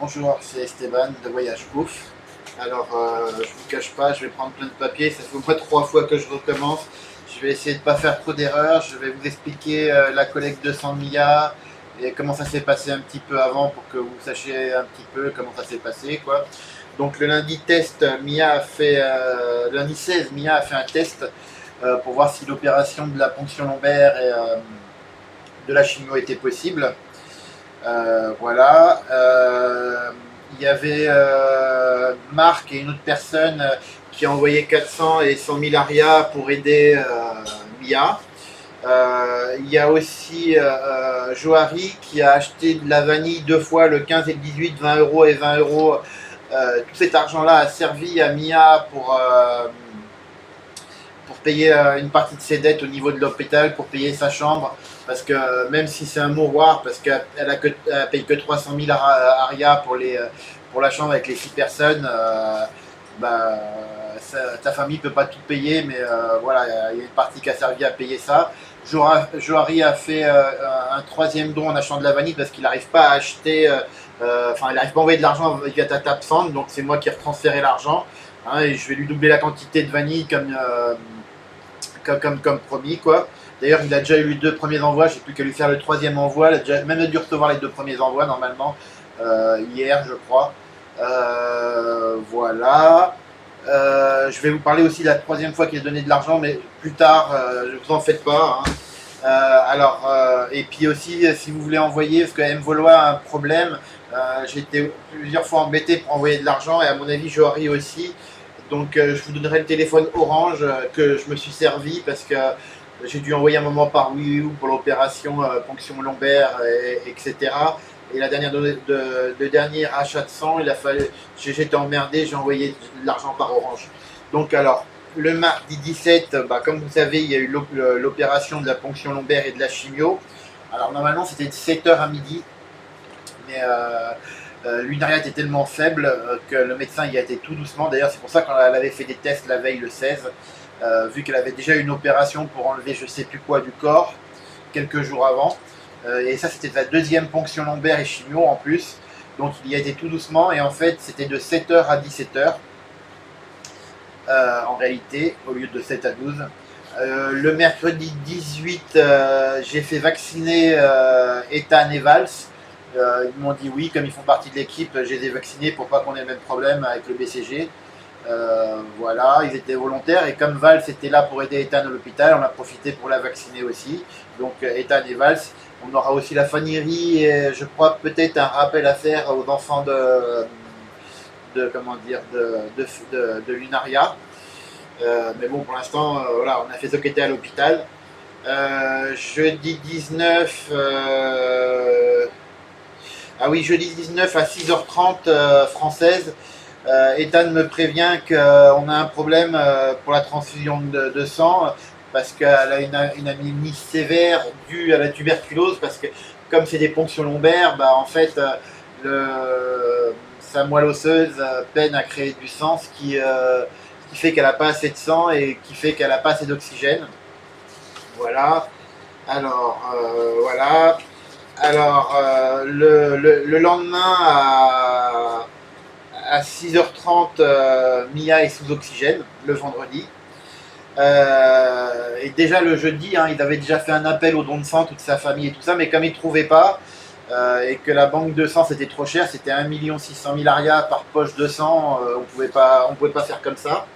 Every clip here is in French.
Bonjour, c'est Esteban de Voyage Ouf. Alors, je vous cache pas, je vais prendre plein de papiers. Ça fait au moins 3 fois que je recommence. Je vais essayer de ne pas faire trop d'erreurs. Je vais vous expliquer la collecte de 100 Mia et comment ça s'est passé un petit peu avant pour que vous sachiez un petit peu comment ça s'est passé, quoi. Donc, le lundi test, lundi 16, Mia a fait un test pour voir si l'opération de la ponction lombaire et de la chimio était possible. Voilà. Il y avait Marc et une autre personne qui a envoyé 400 et 100 000 ARIA pour aider Mia. Il y a aussi Johari qui a acheté de la vanille 2 fois, le 15 et le 18, 20 euros et 20 euros. Tout cet argent-là a servi à Mia pour payer une partie de ses dettes au niveau de l'hôpital, pour payer sa chambre, parce que même si c'est un mouroir, parce qu'elle paye que 300 000 ARIA pour la chambre avec les 6 personnes, ta famille ne peut pas tout payer, mais voilà, il y a une partie qui a servi à payer ça. Johari a fait un troisième don en achetant de la vanille parce qu'il n'arrive pas à acheter, il n'arrive pas à envoyer de l'argent via TapSend, donc c'est moi qui ai retransféré l'argent. Hein, et je vais lui doubler la quantité de vanille comme promis, quoi. D'ailleurs, il a déjà eu les 2 premiers envois, j'ai plus qu'à lui faire le 3e envoi. Il a déjà même dû recevoir les 2 premiers envois normalement, hier, je crois. Voilà. Je vais vous parler aussi de la 3e fois qu'il a donné de l'argent, mais plus tard, ne vous en faites pas. Hein. Et puis aussi, si vous voulez envoyer, parce que Mvolois a un problème, j'ai été plusieurs fois embêté pour envoyer de l'argent, et à mon avis, Johari aussi. Donc, je vous donnerai le téléphone Orange que je me suis servi parce que j'ai dû envoyer un moment par WiiU pour l'opération ponction lombaire, etc. Et la le dernier achat de sang, j'étais emmerdé, j'ai envoyé de l'argent par Orange. Donc, alors, le mardi 17, comme vous savez, il y a eu l'opération de la ponction lombaire et de la chimio. Alors, normalement, c'était de 7h à midi, mais l'unaria était tellement faible que le médecin y a été tout doucement. D'ailleurs, c'est pour ça qu'elle avait fait des tests la veille, le 16, vu qu'elle avait déjà eu une opération pour enlever je sais plus quoi du corps, quelques jours avant. Et ça, c'était la 2e ponction lombaire et chimio en plus. Donc, il y a été tout doucement. Et en fait, c'était de 7h à 17h. En réalité, au lieu de 7 à 12. Le mercredi 18, j'ai fait vacciner Ethan et Valls. Ils m'ont dit oui, comme ils font partie de l'équipe, je les ai vaccinés pour pas qu'on ait le même problème avec le BCG. Voilà, ils étaient volontaires et comme Valls était là pour aider Ethan à l'hôpital, on a profité pour la vacciner aussi. Donc Ethan et Valls, on aura aussi la Fanny et je crois peut-être un rappel à faire aux enfants de l'Unaria. Mais bon, pour l'instant, voilà, on a fait ce qui était à l'hôpital. Jeudi 19, jeudi 19 à 6h30 française. Ethan me prévient qu'on a un problème pour la transfusion de sang parce qu'elle a une anémie sévère due à la tuberculose, parce que comme c'est des ponctions lombaires, en fait, sa moelle osseuse peine à créer du sang, ce qui fait qu'elle n'a pas assez de sang et qui fait qu'elle n'a pas assez d'oxygène. Voilà. Alors, voilà. Alors, le lendemain à 6h30, Mia est sous oxygène, le vendredi. Et déjà le jeudi, hein, il avait déjà fait un appel au don de sang, toute sa famille et tout ça, mais comme il ne trouvait pas, et que la banque de sang c'était trop cher, c'était 1 600 000 ARIA par poche de sang, on pouvait pas faire comme ça.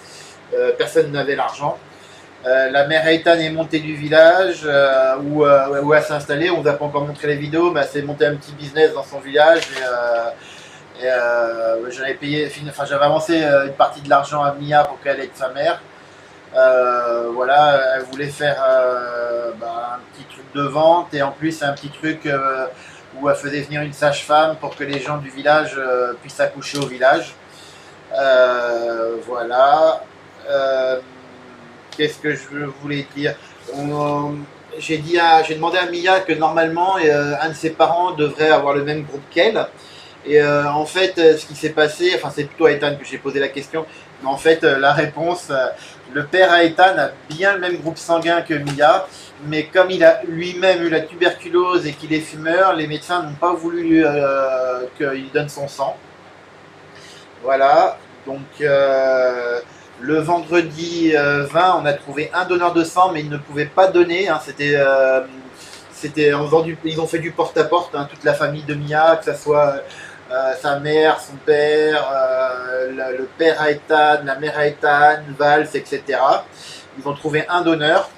Personne n'avait l'argent. La mère Ethan est montée du village où elle s'est installée. On ne vous a pas encore montré les vidéos, mais elle s'est montée un petit business dans son village. J'avais avancé une partie de l'argent à Mia pour qu'elle aide sa mère. Voilà, elle voulait faire un petit truc de vente et en plus un petit truc où elle faisait venir une sage-femme pour que les gens du village puissent accoucher au village. Voilà. Qu'est-ce que je voulais dire? J'ai demandé à Mia que normalement un de ses parents devrait avoir le même groupe qu'elle. Et en fait, ce qui s'est passé, enfin c'est plutôt à Ethan que j'ai posé la question, mais en fait la réponse, le père à Ethan a bien le même groupe sanguin que Mia, Mais comme il a lui-même eu la tuberculose et qu'il est fumeur, les médecins n'ont pas voulu qu'il donne son sang. Voilà, donc le vendredi 20, on a trouvé un donneur de sang, mais il ne pouvait pas donner. Hein, c'était en faisant ils ont fait du porte-à-porte, hein, toute la famille de Mia, que ce soit sa mère, son père, le père à Ethan, la mère à Ethan, Valls, etc. Ils ont trouvé un donneur,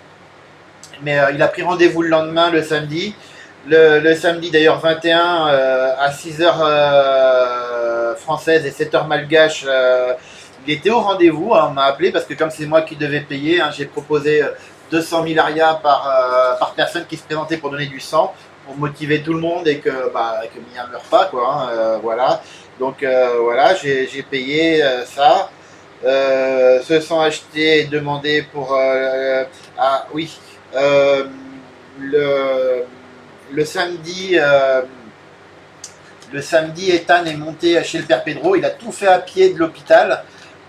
mais il a pris rendez-vous le lendemain, le samedi. Le samedi d'ailleurs 21 à 6h française et 7h malgache, il était au rendez-vous, hein, on m'a appelé parce que comme c'est moi qui devais payer, hein, j'ai proposé 200 000 arias par personne qui se présentait pour donner du sang, pour motiver tout le monde et que Mia ne meure pas, quoi, hein, voilà. Donc voilà, j'ai payé ça. Ce sang acheté et demandé pour... ah oui, le, le samedi... le samedi, Ethan est monté chez le père Pedro. Il a tout fait à pied de l'hôpital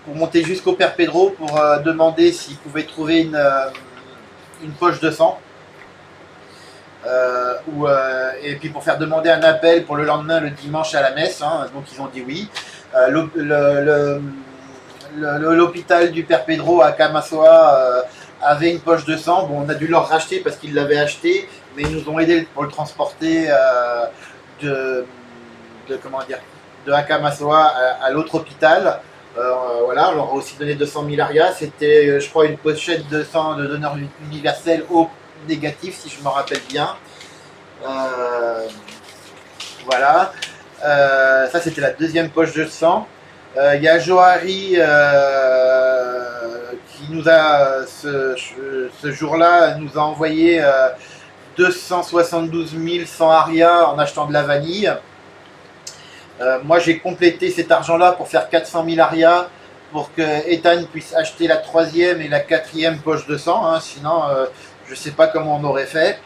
pour monter jusqu'au père Pedro pour demander s'il pouvait trouver une poche de sang. Et puis pour faire demander un appel pour le lendemain, le dimanche à la messe. Hein, donc ils ont dit oui. L'hôpital du père Pedro à Camasoa avait une poche de sang. Bon, on a dû leur racheter parce qu'ils l'avaient acheté, mais ils nous ont aidé pour le transporter de Akamassoa à l'autre hôpital. Voilà, on leur a aussi donné 200 000 arias. C'était, je crois, une pochette de sang de donneur universel O négatif, si je me rappelle bien. Voilà. Ça, c'était la deuxième poche de sang. Il y a Johari qui nous a, ce jour-là, nous a envoyé 272 100 arias en achetant de la vanille. Moi, j'ai complété cet argent-là pour faire 400 000 arias pour que Ethan puisse acheter la troisième et la quatrième poche de sang. Hein, sinon, je ne sais pas comment on aurait fait.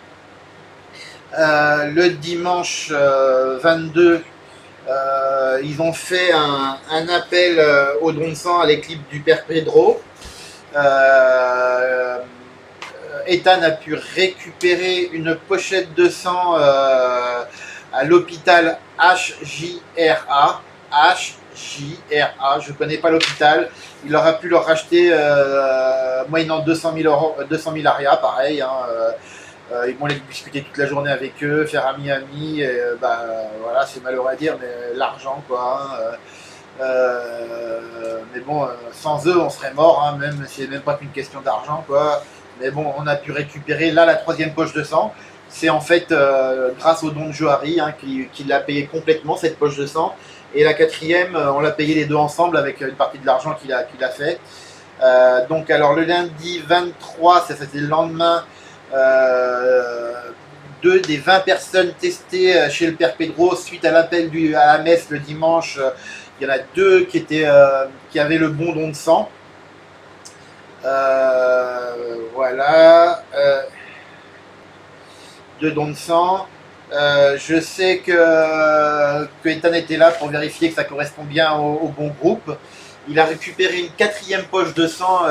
Le dimanche 22, ils ont fait un appel au don de sang à l'équipe du père Pedro. Ethan a pu récupérer une pochette de sang à l'hôpital HJRA. HJRA, je ne connais pas l'hôpital. Il aura pu leur racheter moyennant 200 000 arias, pareil. Hein, ils vont les discuter toute la journée avec eux, faire ami-ami. Voilà, c'est malheureux à dire, mais l'argent, quoi. Hein, mais bon, sans eux, on serait mort, hein, même si c'est même pas qu'une question d'argent, quoi. Mais bon, on a pu récupérer là la troisième poche de sang. C'est en fait grâce au don de Johari hein, qui l'a payé complètement cette poche de sang. Et la quatrième, on l'a payé les deux ensemble avec une partie de l'argent qu'il a fait. Donc alors le lundi 23, ça c'était le lendemain, 2 des 20 personnes testées chez le père Pedro suite à l'appel à la messe le dimanche. Il y en a 2 qui avaient le bon don de sang. Voilà. 2 dons de sang. Je sais que Ethan était là pour vérifier que ça correspond bien au bon groupe. Il a récupéré une quatrième poche de sang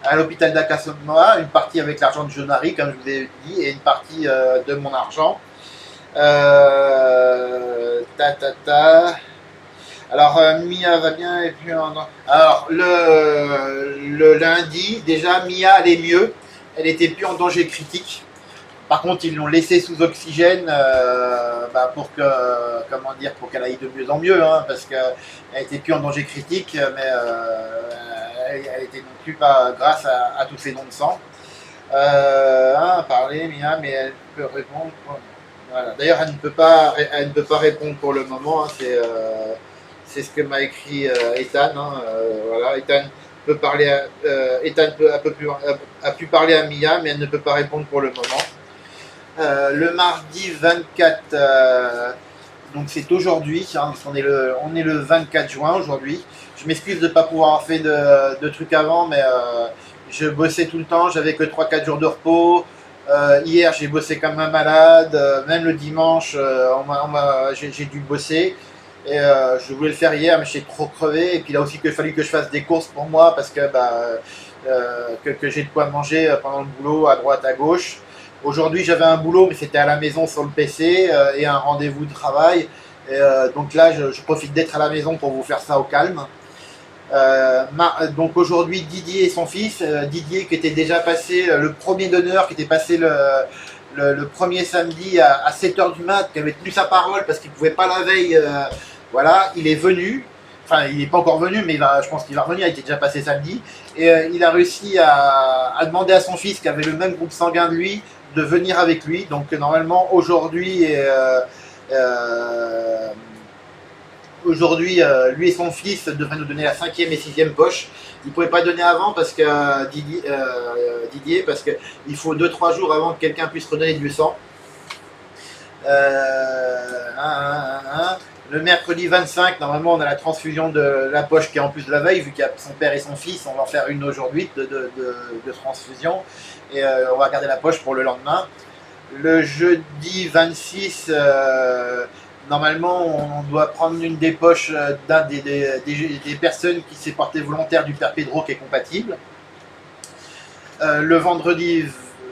à l'hôpital d'Akamassoa, une partie avec l'argent de Johari, comme je vous ai dit, et une partie de mon argent. Alors Mia va bien et puis alors le lundi déjà Mia allait mieux, elle était plus en danger critique. Par contre ils l'ont laissée sous oxygène pour qu'elle aille de mieux en mieux hein, parce qu'elle était plus en danger critique mais elle était non plus pas grâce à tous ces dons de sang. Parler Mia mais elle peut répondre. Voilà. D'ailleurs elle ne peut pas répondre pour le moment. Hein, c'est ce que m'a écrit Ethan. Hein, voilà, Ethan peut parler Ethan a pu parler à Mia, mais elle ne peut pas répondre pour le moment. Le mardi 24, donc c'est aujourd'hui, hein, on est le 24 juin aujourd'hui. Je m'excuse de ne pas pouvoir avoir fait de trucs avant, mais je bossais tout le temps, j'avais que 3-4 jours de repos. Hier j'ai bossé comme un malade, même le dimanche j'ai dû bosser. Et je voulais le faire hier, mais j'étais trop crevé. Et puis là aussi, il a fallu que je fasse des courses pour moi parce que j'ai de quoi manger pendant le boulot, à droite, à gauche. Aujourd'hui, j'avais un boulot, mais c'était à la maison sur le PC et un rendez-vous de travail. Donc là, je profite d'être à la maison pour vous faire ça au calme. Donc aujourd'hui, Didier et son fils, Didier qui était déjà passé, le premier donneur, qui était passé le premier samedi à 7h du mat, qui avait tenu sa parole parce qu'il ne pouvait pas la veille, voilà, il est venu. Enfin, il n'est pas encore venu, mais je pense qu'il va revenir, il était déjà passé samedi. Et il a réussi à demander à son fils, qui avait le même groupe sanguin de lui, de venir avec lui. Donc normalement, aujourd'hui, lui et son fils devraient nous donner la 5e et 6e poche. Ils ne pouvaient pas donner avant parce que Didier, parce qu'il faut 2-3 jours avant que quelqu'un puisse redonner du sang. Le mercredi 25, normalement, on a la transfusion de la poche qui est en plus de la veille, vu qu'il y a son père et son fils. On va en faire une aujourd'hui de transfusion. Et on va garder la poche pour le lendemain. Le jeudi 26, normalement, on doit prendre une des poches d'un des personnes qui s'est porté volontaire du Père Pedro qui est compatible. Le vendredi,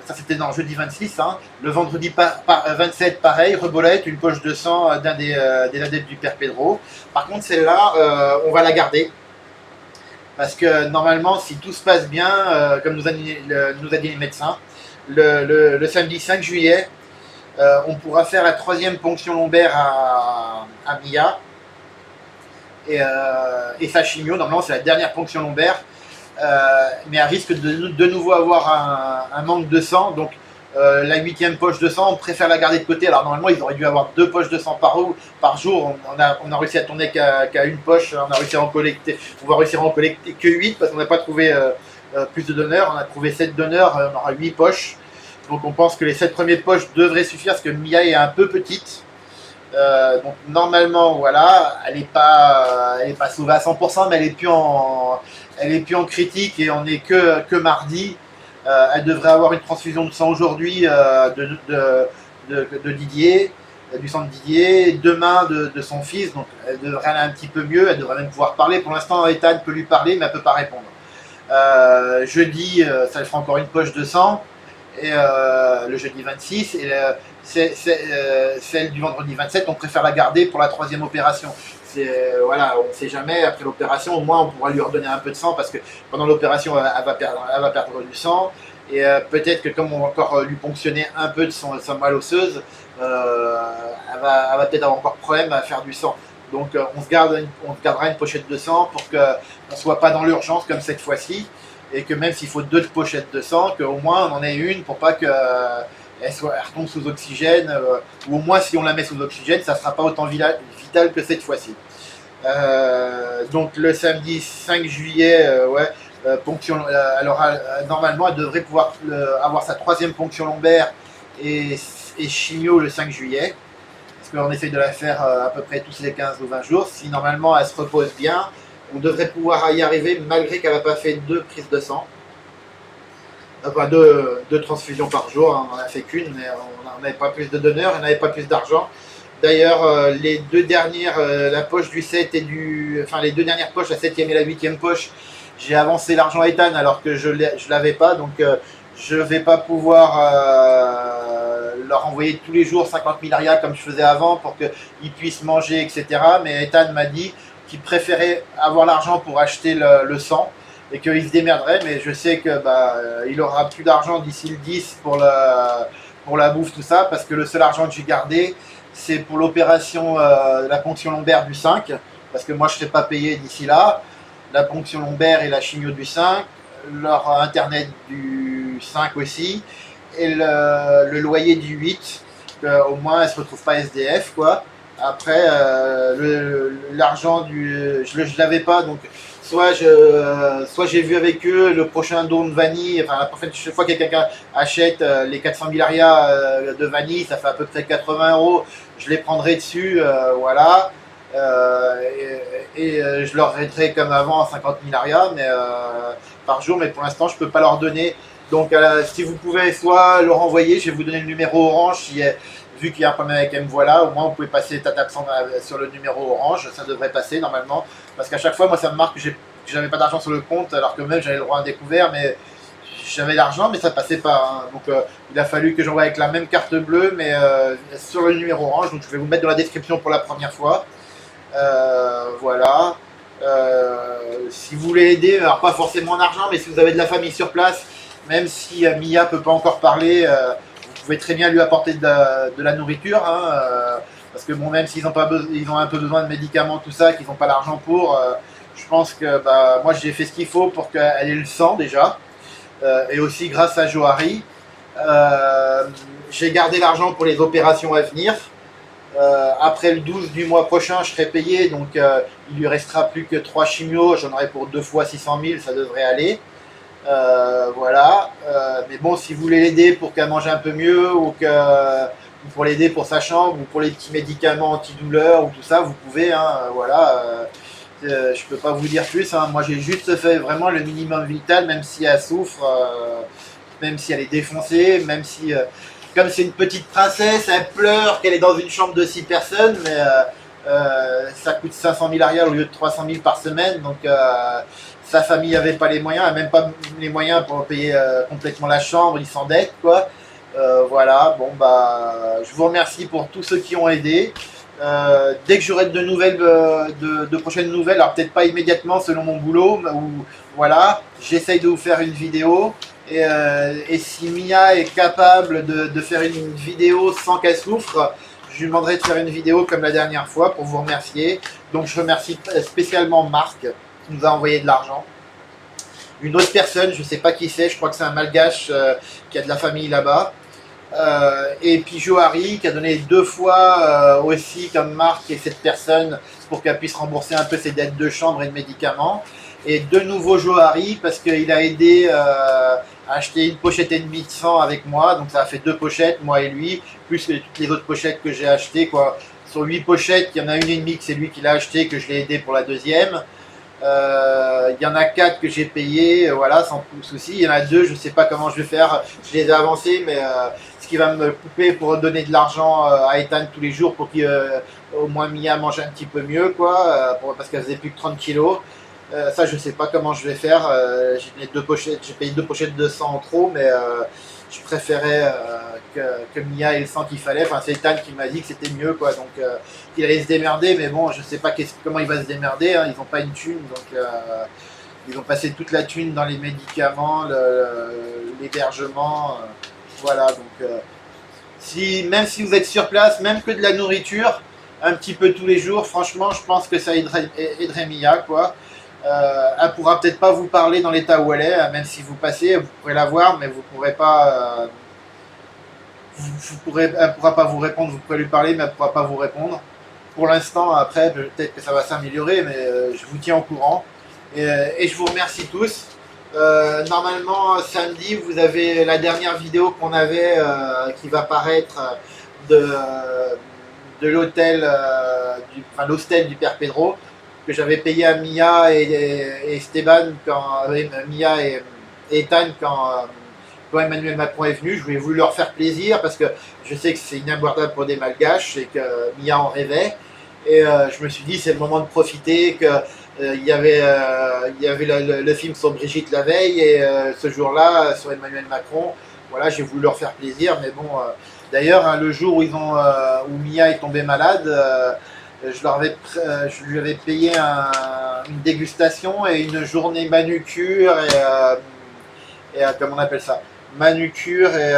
ça c'était jeudi 26, hein. Le vendredi 27, pareil, rebolette, une poche de sang d'un des adeptes du Père Pedro. Par contre, celle-là, on va la garder. Parce que normalement, si tout se passe bien, comme nous a dit les médecins, le samedi 5 juillet, on pourra faire la 3e ponction lombaire à Mia. Et sa chimio, normalement, c'est la dernière ponction lombaire. Mais à risque de nouveau avoir un manque de sang. Donc la 8e poche de sang, on préfère la garder de côté. Alors normalement, ils auraient dû avoir 2 poches de sang par jour. On a réussi à tourner qu'à une poche. On va réussir à en collecter que 8 parce qu'on n'a pas trouvé plus de donneurs. On a trouvé 7 donneurs, on aura 8 poches. Donc on pense que les 7 premières poches devraient suffire parce que Mia est un peu petite. Donc normalement, voilà, elle n'est pas sauvée à 100%, mais elle est plus en critique et on n'est que mardi. Elle devrait avoir une transfusion de sang aujourd'hui de Didier, du sang de Didier, demain de son fils, donc elle devrait aller un petit peu mieux, elle devrait même pouvoir parler. Pour l'instant, Ethan peut lui parler, mais elle ne peut pas répondre. Jeudi, ça lui fera encore une poche de sang, et le jeudi 26, et celle du vendredi 27, on préfère la garder pour la 3e opération. Voilà, on ne sait jamais, après l'opération, au moins on pourra lui redonner un peu de sang parce que pendant l'opération, elle va perdre du sang. Et peut-être que comme on va encore lui ponctionner un peu de sa moelle osseuse, elle va peut-être avoir encore problème à faire du sang. Donc on se gardera une pochette de sang pour qu'on ne soit pas dans l'urgence comme cette fois-ci. Et que même s'il faut 2 pochettes de sang, qu'au moins on en ait une pour pas qu'elle retombe sous oxygène, ou au moins si on la met sous oxygène, ça ne sera pas autant vital que cette fois-ci. Donc le samedi 5 juillet, ponction, normalement elle devrait pouvoir avoir sa 3e ponction lombaire et chimio le 5 juillet. Parce qu'on essaye de la faire à peu près tous les 15 ou 20 jours. Si normalement elle se repose bien, on devrait pouvoir y arriver malgré qu'elle n'a pas fait 2 prises de sang. Enfin, 2 transfusions par jour, hein. On n'en a fait qu'une, mais on n'avait pas plus de donneurs, on n'avait pas plus d'argent. D'ailleurs, les 2 dernières, la poche du 7 et les 2 dernières poches, la 7e et la 8e poche, j'ai avancé l'argent à Ethan alors que je ne l'avais pas, donc je ne vais pas pouvoir leur envoyer tous les jours 50 000 arias comme je faisais avant pour qu'ils puissent manger, etc. Mais Ethan m'a dit qu'il préférait avoir l'argent pour acheter le sang et qu'il se démerderait, mais je sais que il aura plus d'argent d'ici le 10 pour la bouffe, tout ça, parce que le seul argent que j'ai gardé, c'est pour l'opération, la ponction lombaire du 5, parce que moi je ne serai pas payé d'ici là, la ponction lombaire et la chimio du 5, leur internet du 5 aussi, et le loyer du 8, au moins elle ne se retrouve pas SDF, quoi. Après, l'argent je l'avais pas, donc soit j'ai vu avec eux le prochain don de vanille, enfin la prochaine fois que quelqu'un achète les 400 000 arias de vanille, ça fait à peu près 80 €, je les prendrai dessus, voilà. Je leur raiderai comme avant à 50 000 arias par jour, mais pour l'instant je peux pas leur donner. Donc si vous pouvez soit le renvoyer, je vais vous donner le numéro orange, vu qu'il y a un problème avec M-Voilà, au moins vous pouvez passer ta absent sur le numéro orange, ça devrait passer normalement. Parce qu'à chaque fois, moi ça me marque que j'avais pas d'argent sur le compte, alors que même j'avais le droit à un découvert, mais j'avais l'argent, mais ça passait pas. Hein. Donc il a fallu que j'envoie avec la même carte bleue, mais sur le numéro orange. Donc je vais vous mettre dans la description pour la première fois. Voilà. Si vous voulez aider, alors pas forcément en argent, mais si vous avez de la famille sur place, même si Mia peut pas encore parler, vous pouvez très bien lui apporter de la nourriture. Hein, parce que bon, même s'ils ont, ils ont un peu besoin de médicaments, tout ça, qu'ils n'ont pas l'argent pour, je pense que moi j'ai fait ce qu'il faut pour qu'elle ait le sang déjà. Et aussi grâce à Johari, j'ai gardé l'argent pour les opérations à venir. Après le 12 du mois prochain, je serai payé, donc il lui restera plus que 3 chimios, j'en aurai pour 2 fois 600 000, ça devrait aller. Voilà. Mais bon, si vous voulez l'aider pour qu'elle mange un peu mieux, ou pour l'aider pour sa chambre, ou pour les petits médicaments antidouleurs, ou tout ça, vous pouvez, hein, voilà. Je peux pas vous dire plus, hein. Moi j'ai juste fait vraiment le minimum vital, même si elle souffre, même si elle est défoncée, même si... comme c'est une petite princesse, elle pleure qu'elle est dans une chambre de 6 personnes, mais ça coûte 500 000 arrière au lieu de 300 000 par semaine, donc sa famille n'avait pas les moyens, elle n'a même pas les moyens pour payer complètement la chambre, ils s'endettent, quoi. Voilà, bon bah, je vous remercie pour tous ceux qui ont aidé. Dès que j'aurai de nouvelles, de prochaines nouvelles, alors peut-être pas immédiatement selon mon boulot, ou voilà, j'essaye de vous faire une vidéo. Et si Mia est capable de faire une vidéo sans qu'elle souffre, je lui demanderai de faire une vidéo comme la dernière fois pour vous remercier. Donc je remercie spécialement Marc qui nous a envoyé de l'argent. Une autre personne, je ne sais pas qui c'est, je crois que c'est un malgache qui a de la famille là-bas. Et puis Johari qui a donné 2 fois aussi comme Marc et cette personne pour qu'elle puisse rembourser un peu ses dettes de chambre et de médicaments. Et de nouveau Johari parce qu'il a aidé à acheter une pochette et demie de sang avec moi, donc ça a fait 2 pochettes, moi et lui, plus toutes les autres pochettes que j'ai achetées, quoi. Sur 8 pochettes, il y en a une et demie que c'est lui qui l'a acheté, que je l'ai aidé pour la deuxième. Il y en a 4 que j'ai payé, voilà, sans souci. Il y en a 2, je ne sais pas comment je vais faire, je les ai avancés, mais ce qui va me couper pour donner de l'argent à Ethan tous les jours pour qu'au moins Mia mange un petit peu mieux, quoi, parce qu'elle faisait plus que 30 kilos. Ça, je sais pas comment je vais faire. J'ai payé 2 pochettes de sang en trop, mais je préférais que Mia ait le sang qu'il fallait. Enfin, c'est Ethan qui m'a dit que c'était mieux, quoi. Donc, il allait se démerder, mais bon, je sais pas comment il va se démerder. Hein. Ils n'ont pas une thune, donc ils ont passé toute la thune dans les médicaments, l'hébergement. Voilà, donc même si vous êtes sur place, même que de la nourriture, un petit peu tous les jours, franchement, je pense que ça aiderait Mia, quoi. Elle pourra peut-être pas vous parler dans l'état où elle est, même si vous passez, vous pourrez la voir, mais vous pourrez pas, elle pourra pas vous répondre. Vous pourrez lui parler, mais elle pourra pas vous répondre. Pour l'instant, après, peut-être que ça va s'améliorer, mais je vous tiens au courant. Et je vous remercie tous. Normalement, samedi, vous avez la dernière vidéo qu'on avait qui va paraître de l'hôtel, l'hostel du Père Pedro, que j'avais payé à Mia et Esteban, Mia et Ethan quand Emmanuel Macron est venu. Je voulais voulu leur faire plaisir parce que je sais que c'est inabordable pour des malgaches et que Mia en rêvait. Et je me suis dit, c'est le moment de profiter, que il y avait le film sur Brigitte la veille et ce jour-là sur Emmanuel Macron. Voilà, j'ai voulu leur faire plaisir, mais bon. D'ailleurs, hein, le jour où où Mia est tombée malade, je lui avais payé une dégustation et une journée manucure et comment on appelle ça, manucure et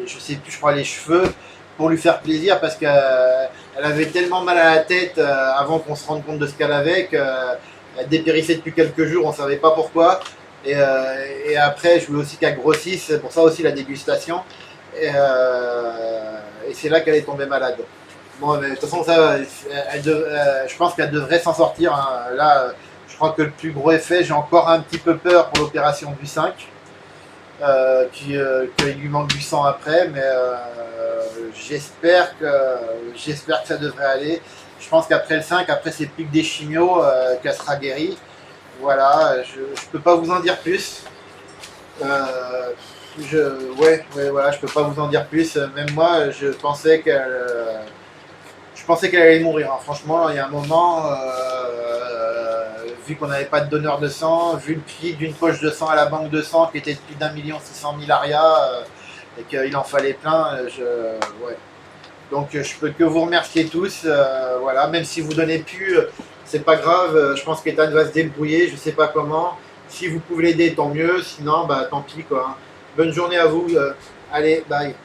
je sais plus, je crois les cheveux, pour lui faire plaisir parce qu'elle avait tellement mal à la tête avant qu'on se rende compte de ce qu'elle avait, qu'elle dépérissait depuis quelques jours, on ne savait pas pourquoi. Et après, je voulais aussi qu'elle grossisse, c'est pour ça aussi la dégustation. Et c'est là qu'elle est tombée malade. Bon, mais de toute façon, ça, je pense qu'elle devrait s'en sortir. Hein. Là, je crois que le plus gros effet, j'ai encore un petit peu peur pour l'opération du 5, qu'il lui manque du sang après, mais j'espère que ça devrait aller. Je pense qu'après le 5, après c'est plus que des chimios, qu'elle sera guérie. Voilà, je peux pas vous en dire plus. Voilà, je peux pas vous en dire plus. Même moi, je pensais qu'elle allait mourir. Hein. Franchement, il y a un moment, vu qu'on n'avait pas de donneur de sang, vu le prix d'une poche de sang à la banque de sang qui était de plus d'1,6 million ARIA, et qu'il en fallait plein, ouais. Donc je peux que vous remercier tous, voilà, même si vous donnez plus, c'est pas grave, je pense qu'Ethan va se débrouiller, je sais pas comment. Si vous pouvez l'aider, tant mieux, sinon bah tant pis quoi. Bonne journée à vous, allez, bye.